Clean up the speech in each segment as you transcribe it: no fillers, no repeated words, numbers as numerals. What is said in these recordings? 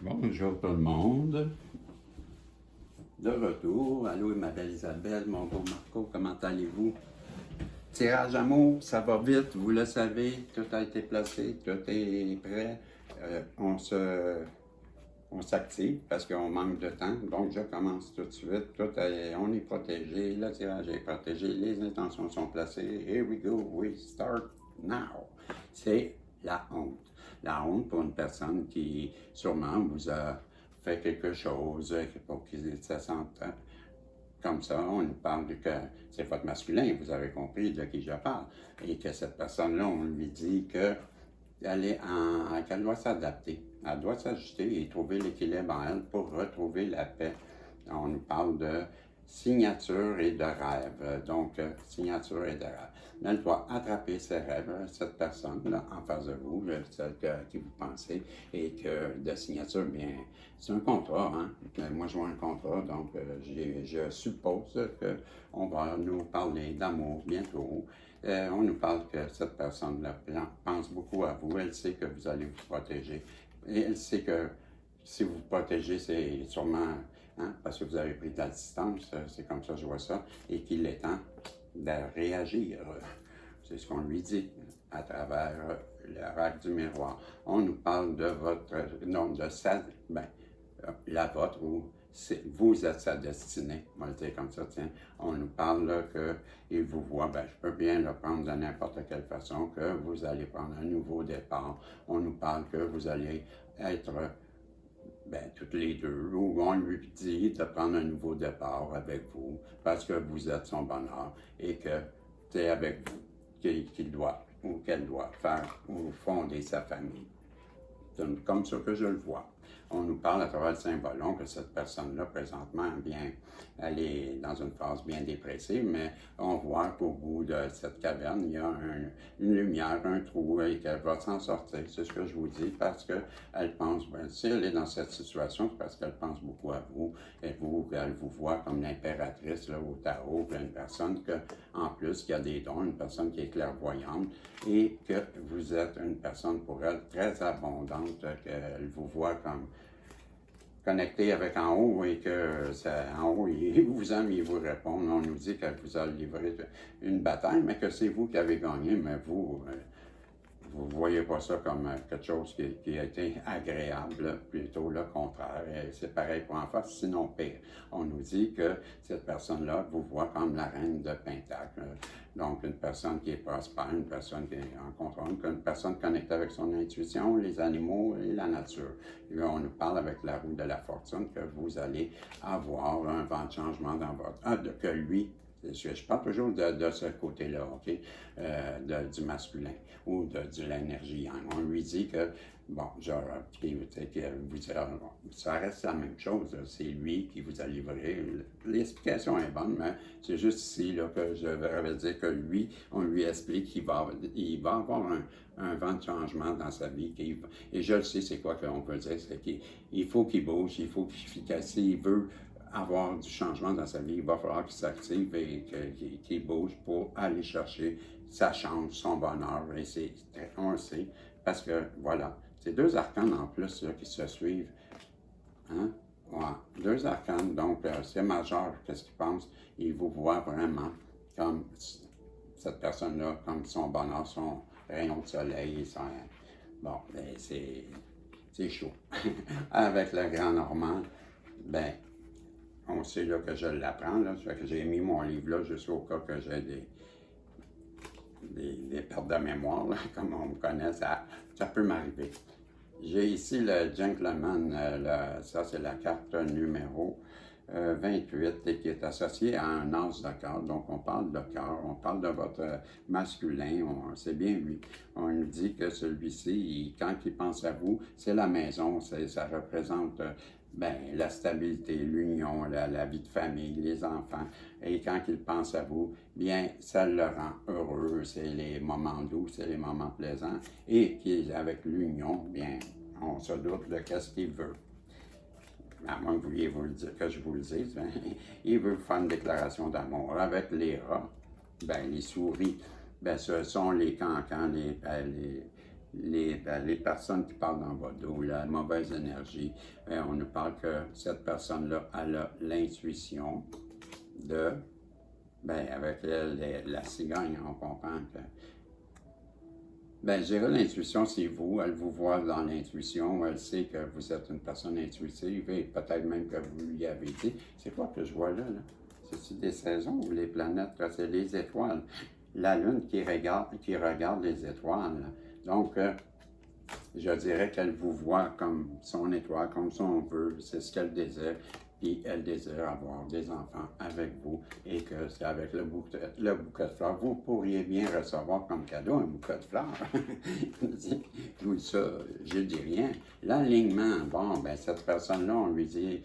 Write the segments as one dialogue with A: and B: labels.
A: Bonjour tout le monde. De retour. Allô, ma belle Isabelle, mon beau Marco, comment allez-vous? Tirage amour, ça va vite, vous le savez, tout a été placé, tout est prêt. On s'active parce qu'on manque de temps. Donc, je commence tout de suite. On est protégé, le tirage est protégé, les intentions sont placées. Here we go, we start now. C'est la honte. La honte pour une personne qui sûrement vous a fait quelque chose pour qu'il se sente comme ça. On nous parle que c'est votre masculin, vous avez compris de qui je parle. Et que cette personne-là, on lui dit qu'elle doit s'adapter. Elle doit s'ajuster et trouver l'équilibre en elle pour retrouver la paix. On nous parle de signature et de rêve. Donc, signature et de rêve. Mais elle doit attraper ses rêves, cette personne-là, en face de vous, celle qui vous pensez, et que de signature, bien, c'est un contrat, hein. Moi, je vois un contrat, donc je suppose qu'on va nous parler d'amour bientôt. On nous parle que cette personne-là pense beaucoup à vous, elle sait que vous allez vous protéger. Et elle sait que si vous vous protégez, c'est sûrement parce que vous avez pris de la distance, c'est comme ça que je vois ça, et qu'il est temps de réagir. C'est ce qu'on lui dit à travers l'oracle du miroir. On nous parle de votre, non, de sa, la vôtre, ou vous êtes sa destinée, on va le dire comme ça, tiens. On nous parle qu'il vous voit, je peux bien le prendre de n'importe quelle façon, que vous allez prendre un nouveau départ. On nous parle que vous allez être toutes les deux, où on lui dit de prendre un nouveau départ avec vous, parce que vous êtes son bonheur, et que c'est avec vous qu'il doit, ou qu'elle doit faire, ou fonder sa famille. C'est comme ça que je le vois. On nous parle à travers le symbole que cette personne-là, présentement, bien, elle est dans une phase bien dépressive, mais on voit qu'au bout de cette caverne, il y a une lumière, un trou, et qu'elle va s'en sortir. C'est ce que je vous dis, parce qu'elle pense, si elle est dans cette situation, c'est parce qu'elle pense beaucoup à vous, et elle vous voit comme l'impératrice là, au tarot, une personne en plus qui a des dons, une personne qui est clairvoyante, et que vous êtes une personne pour elle très abondante, qu'elle vous voit comme connecté avec en haut et que en haut, il vous aime, il vous répond. On nous dit qu'elle vous a livré une bataille, mais que c'est vous qui avez gagné, mais vous ne voyez pas ça comme quelque chose qui a été agréable, plutôt le contraire. Et c'est pareil pour en face, sinon pire. On nous dit que cette personne-là vous voit comme la reine de Pentacle. Donc, une personne qui est prospère, une personne qui est en contrôle, une personne connectée avec son intuition, les animaux et la nature. Et on nous parle avec la roue de la fortune que vous allez avoir un vent de changement dans votre... que lui, je parle toujours de ce côté-là, OK, du masculin ou de l'énergie. On lui dit que, ça reste la même chose. C'est lui qui vous a livré. L'explication est bonne, mais c'est juste ici là, que je vais dire que lui, on lui explique qu'il va avoir un vent de changement dans sa vie. Et je le sais, c'est quoi qu'on peut dire, c'est qu'il faut qu'il bouge, il faut s'il veut avoir du changement dans sa vie, il va falloir qu'il s'active et qu'il bouge pour aller chercher sa chance, son bonheur. Et on le sait, parce que voilà, c'est deux arcanes en plus là, qui se suivent. Hein? Ouais. Deux arcanes, donc c'est majeur, qu'est-ce qu'il pense? Il vous voit vraiment comme cette personne-là, comme son bonheur, son rayon de soleil. Bon, c'est chaud. Avec le grand Normand, on sait là, que je l'apprends, là, ça fait que j'ai mis mon livre là juste au cas que j'ai des pertes de mémoire, là, comme on me connaît, ça peut m'arriver. J'ai ici le Gentleman, ça c'est la carte numéro 28 et qui est associée à un as de cœur. Donc on parle de cœur, on parle de votre masculin, c'est bien lui. On nous dit que celui-ci, quand il pense à vous, c'est la maison, ça représente la stabilité, l'union, la vie de famille, les enfants. Et quand il pense à vous, bien, ça le rend heureux. C'est les moments doux, c'est les moments plaisants. Et avec l'union, bien, on se doute de qu'est-ce qu'il veut. À moins que vous vouliez que je vous le dise, il veut faire une déclaration d'amour. Avec les rats, les souris, ce sont les cancans, les personnes qui parlent dans votre dos, la mauvaise énergie, on nous parle que cette personne-là, elle a l'intuition de, avec la cigogne, on comprend que, je dirais l'intuition, c'est vous, elle vous voit dans l'intuition, elle sait que vous êtes une personne intuitive et peut-être même que vous lui avez dit, c'est quoi que je vois là? C'est-tu des saisons ou les planètes? C'est les étoiles. La Lune qui regarde les étoiles. Donc, je dirais qu'elle vous voit comme son étoile, comme son vœu, c'est ce qu'elle désire, puis elle désire avoir des enfants avec vous, et que c'est avec le bouquet de fleurs. Vous pourriez bien recevoir comme cadeau un bouquet de fleurs. Tout ça, je dis rien. L'alignement, cette personne-là, on lui dit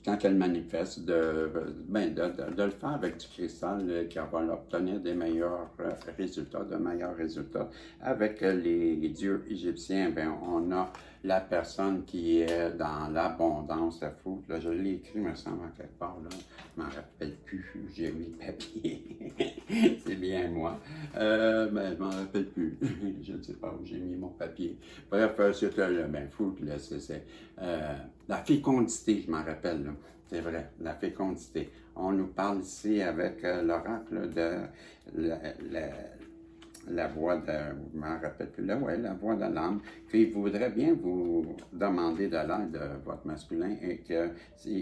A: quand elle manifeste, de le faire avec du cristal qui va obtenir des meilleurs résultats, de meilleurs résultats. Avec les dieux égyptiens, on a la personne qui est dans l'abondance. C'est fou. Là, je l'ai écrit, me semble, en quelque part. Là. Je m'en rappelle plus. J'ai mis le papier. C'est bien moi. Je m'en rappelle plus. Je ne sais pas où j'ai mis mon papier. Bref, c'était fou. C'est la fécondité, je m'en rappelle. Là. C'est vrai, la fécondité. On nous parle ici avec l'oracle de la voix de, je m'en rappelle plus là, la voix de l'âme, qu'il voudrait bien vous demander de l'aide de votre masculin et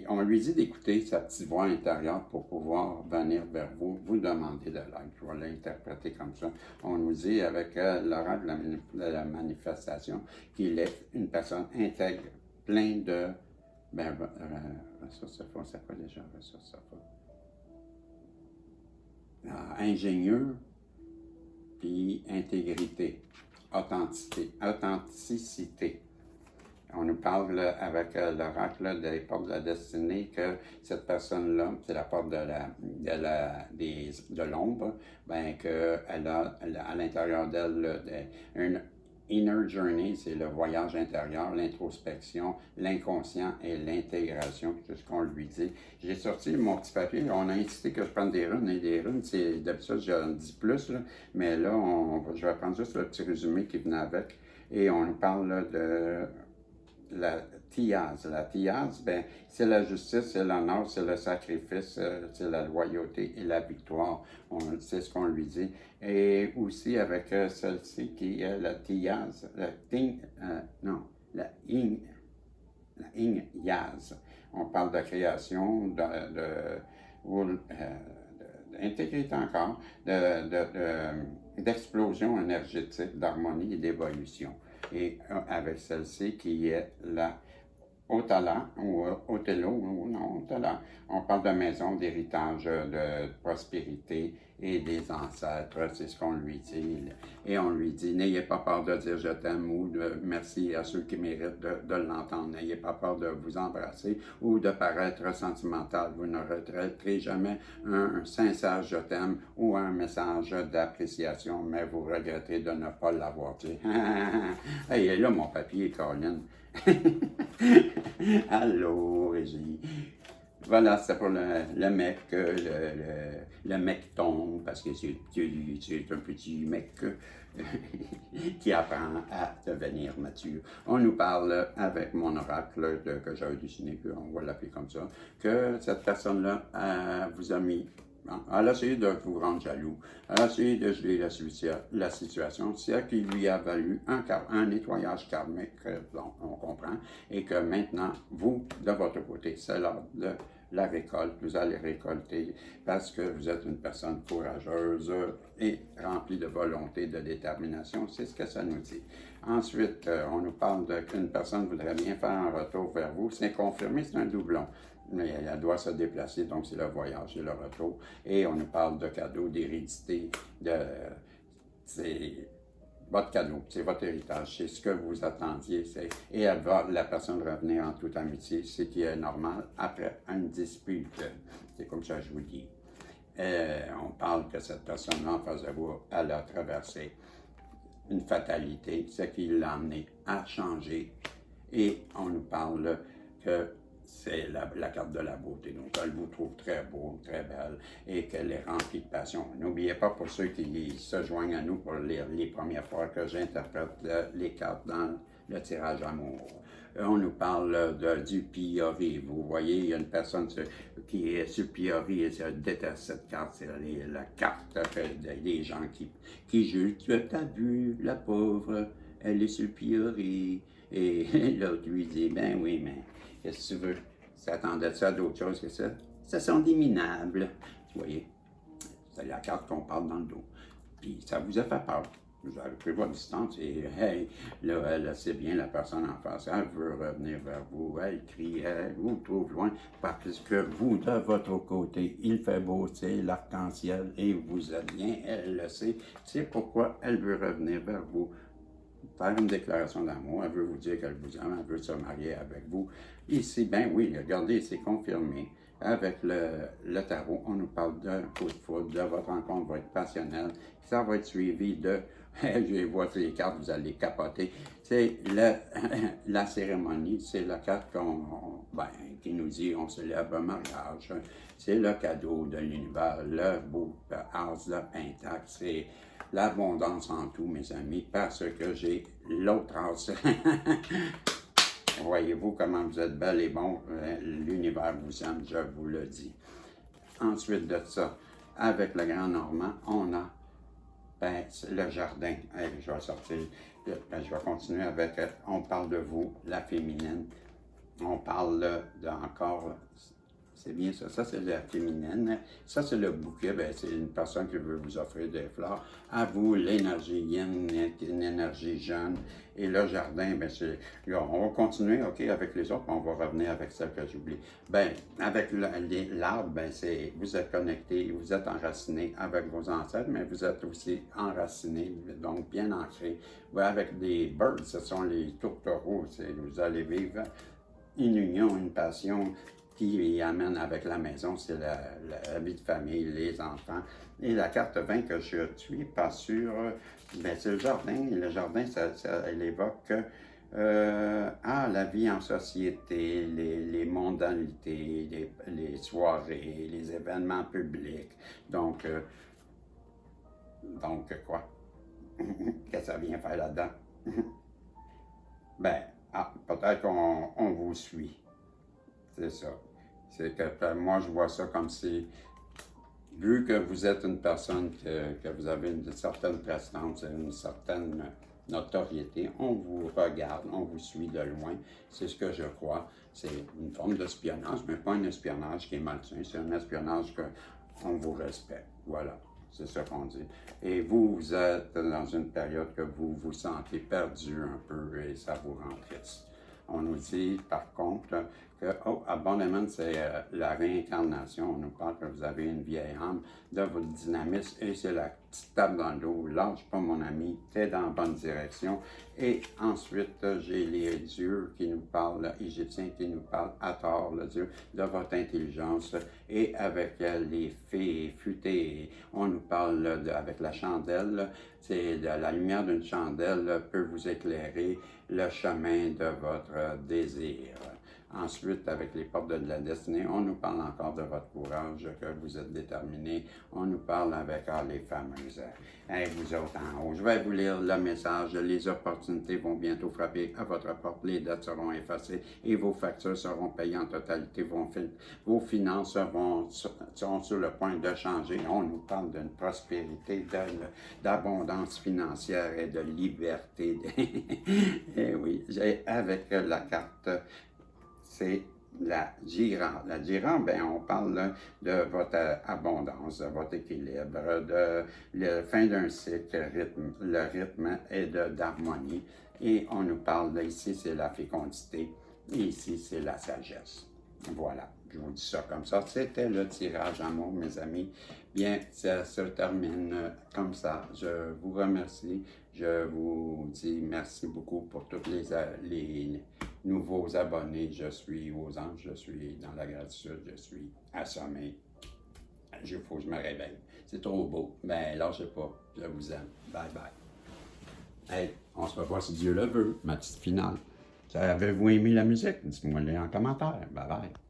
A: on lui dit d'écouter sa petite voix intérieure pour pouvoir venir vers vous, vous demander de l'aide. Je vais l'interpréter comme ça. On nous dit avec l'oracle de la manifestation qu'il est une personne intègre, plein de ressources, c'est quoi déjà ressources? Ingénieux, puis intégrité, authenticité. On nous parle avec l'oracle des portes de la destinée que cette personne-là, c'est la porte de l'ombre, qu'elle a à l'intérieur d'elle une inner journey, c'est le voyage intérieur, l'introspection, l'inconscient et l'intégration, c'est ce qu'on lui dit. J'ai sorti mon petit papier, on a insisté que je prenne des runes, et des runes, c'est d'habitude, j'en dis plus, là, mais là, je vais prendre juste le petit résumé qui venait avec, et on nous parle là, de la Thiaz. La Thiaz, c'est la justice, c'est l'honneur, c'est le sacrifice, c'est la loyauté et la victoire. C'est ce qu'on lui dit. Et aussi avec celle-ci qui est la Thiaz, la Ing-Yaz. On parle de création, d'intégrité encore, d'explosion énergétique, d'harmonie et d'évolution. Et avec celle-ci qui est la Otala, ou Othello, ou non, Otala. On parle de maison, d'héritage, de prospérité et des ancêtres, c'est ce qu'on lui dit. Et on lui dit, n'ayez pas peur de dire je t'aime ou de merci à ceux qui méritent de l'entendre. N'ayez pas peur de vous embrasser ou de paraître sentimental. Vous ne regretterez jamais un sincère je t'aime ou un message d'appréciation, mais vous regretterez de ne pas l'avoir dit. Hey, et là, mon papier, Colin. Allô, Régie. Voilà, c'est pour le mec, le mec tombe, parce que c'est un petit mec qui apprend à devenir mature. On nous parle avec mon oracle que j'avais dessiné, on va l'appeler comme ça, que cette personne-là vous a mis. Elle a essayé de vous rendre jaloux. Elle a essayé de geler la situation. C'est ce qui lui a valu un nettoyage karmique, donc on comprend, et que maintenant, vous, de votre côté, c'est l'heure de la récolte. Vous allez récolter parce que vous êtes une personne courageuse et remplie de volonté, de détermination. C'est ce que ça nous dit. Ensuite, on nous parle qu'une personne voudrait bien faire un retour vers vous. C'est confirmé, c'est un doublon. Mais elle doit se déplacer, donc c'est le voyage et le retour. Et on nous parle de cadeaux, d'hérédité, c'est votre cadeau, c'est votre héritage, c'est ce que vous attendiez. Et la personne revenir en toute amitié, ce qui est normal après une dispute. C'est comme ça que je vous dis. On parle que cette personne-là, en face de vous, elle a traversé une fatalité, ce qui l'a amené à changer. Et on nous parle que c'est la carte de la beauté. Donc, elle vous trouve très beau, très belle et qu'elle est remplie de passion. N'oubliez pas, pour ceux qui se joignent à nous pour lire les premières fois, que j'interprète les cartes dans le tirage amour. On nous parle du pilori. Vous voyez, il y a une personne qui est sur pilori et je déteste cette carte. C'est la carte des gens qui jugent. Tu as vu, la pauvre, elle est sur pilori. Et l'autre lui dit, ben oui, mais qu'est-ce que tu veux? S'attendait ça à d'autres choses que ça? Ça sont des minables. Vous voyez, c'est la carte qu'on parle dans le dos. Puis ça vous a fait peur. Vous avez pris votre distance et, hey, là, elle sait bien, la personne en face, elle veut revenir vers vous, elle crie, elle vous trouve loin, parce que vous, de votre côté, il fait beau, c'est l'arc-en-ciel et vous êtes bien, elle le sait. C'est pourquoi elle veut revenir vers vous, faire une déclaration d'amour, elle veut vous dire qu'elle vous aime, elle veut se marier avec vous. Ici, ben oui, regardez, c'est confirmé. Avec le tarot, on nous parle d'un coup de foudre, de votre rencontre va être passionnelle, ça va être suivi de, je vois les cartes, vous allez capoter. C'est la cérémonie, c'est la carte qui nous dit on célèbre un mariage, c'est le cadeau de l'univers, le beau as de pentacle, c'est l'abondance en tout, mes amis, parce que j'ai l'autre as. Voyez-vous comment vous êtes belle et bon, l'univers vous aime, je vous le dis. Ensuite de ça, avec le Grand Normand, on a le jardin. Je vais sortir, je vais continuer avec, on parle de vous, la féminine. On parle encore, c'est bien ça, ça c'est la féminine. Ça c'est le bouquet, c'est une personne qui veut vous offrir des fleurs. À vous, l'énergie yin, une énergie jeune. Et le jardin, on va continuer, OK, avec les autres, on va revenir avec celle que j'oublie. Avec l'arbre, vous êtes connecté, vous êtes enraciné avec vos ancêtres, mais vous êtes aussi enraciné, donc bien ancré. Avec des birds, ce sont les tourtereaux, vous allez vivre une union, une passion qui amène avec la maison, c'est la vie de famille, les enfants. Et la carte 20 que je ne suis pas sûr, c'est le jardin. Le jardin, elle évoque la vie en société, les mondanités, les soirées, les événements publics. Donc quoi? Qu'est-ce que ça vient faire là-dedans? Peut-être qu'on vous suit. C'est ça. C'est que moi, je vois ça comme si, vu que vous êtes une personne, que vous avez une certaine prestance, une certaine notoriété, on vous regarde, on vous suit de loin. C'est ce que je crois. C'est une forme d'espionnage, mais pas un espionnage qui est malsain. C'est un espionnage qu'on vous respecte. Voilà. C'est ça qu'on dit. Et vous êtes dans une période que vous vous sentez perdu un peu et ça vous rend triste. On nous dit, par contre, que Abandonnement, c'est la réincarnation. On nous parle que vous avez une vieille âme de votre dynamisme et c'est la petite tape dans le dos. Lâche pas, mon ami, t'es dans la bonne direction. Et ensuite, j'ai les dieux qui nous parlent, égyptiens qui nous parlent, Hathor, le dieu de votre intelligence. Et avec les fées futées, on nous parle avec la chandelle. C'est la lumière d'une chandelle peut vous éclairer le chemin de votre désir. Ensuite, avec les portes de la destinée, on nous parle encore de votre courage, que vous êtes déterminé. On nous parle avec les fameuses. Vous autres en haut, je vais vous lire le message. Les opportunités vont bientôt frapper à votre porte. Les dettes seront effacées et vos factures seront payées en totalité. Vos finances seront sur le point de changer. On nous parle d'une prospérité, d'abondance financière et de liberté. Et oui, avec la carte. C'est la girafe. La girafe, on parle de votre abondance, de votre équilibre, de la fin d'un cycle, le rythme est d'harmonie. Et on nous parle, ici, c'est la fécondité, et ici, c'est la sagesse. Voilà, je vous dis ça comme ça. C'était le tirage amour, mes amis. Bien, ça se termine comme ça. Je vous remercie. Je vous dis merci beaucoup pour tous les nouveaux abonnés. Je suis aux anges, je suis dans la gratitude, je suis assommé. Il faut que je me réveille. C'est trop beau. Lâchez pas. Je vous aime. Bye bye. Hey, on se revoit si Dieu le veut. Ma petite finale. Avez-vous aimé la musique? Dites-moi-le en commentaire. Bye bye.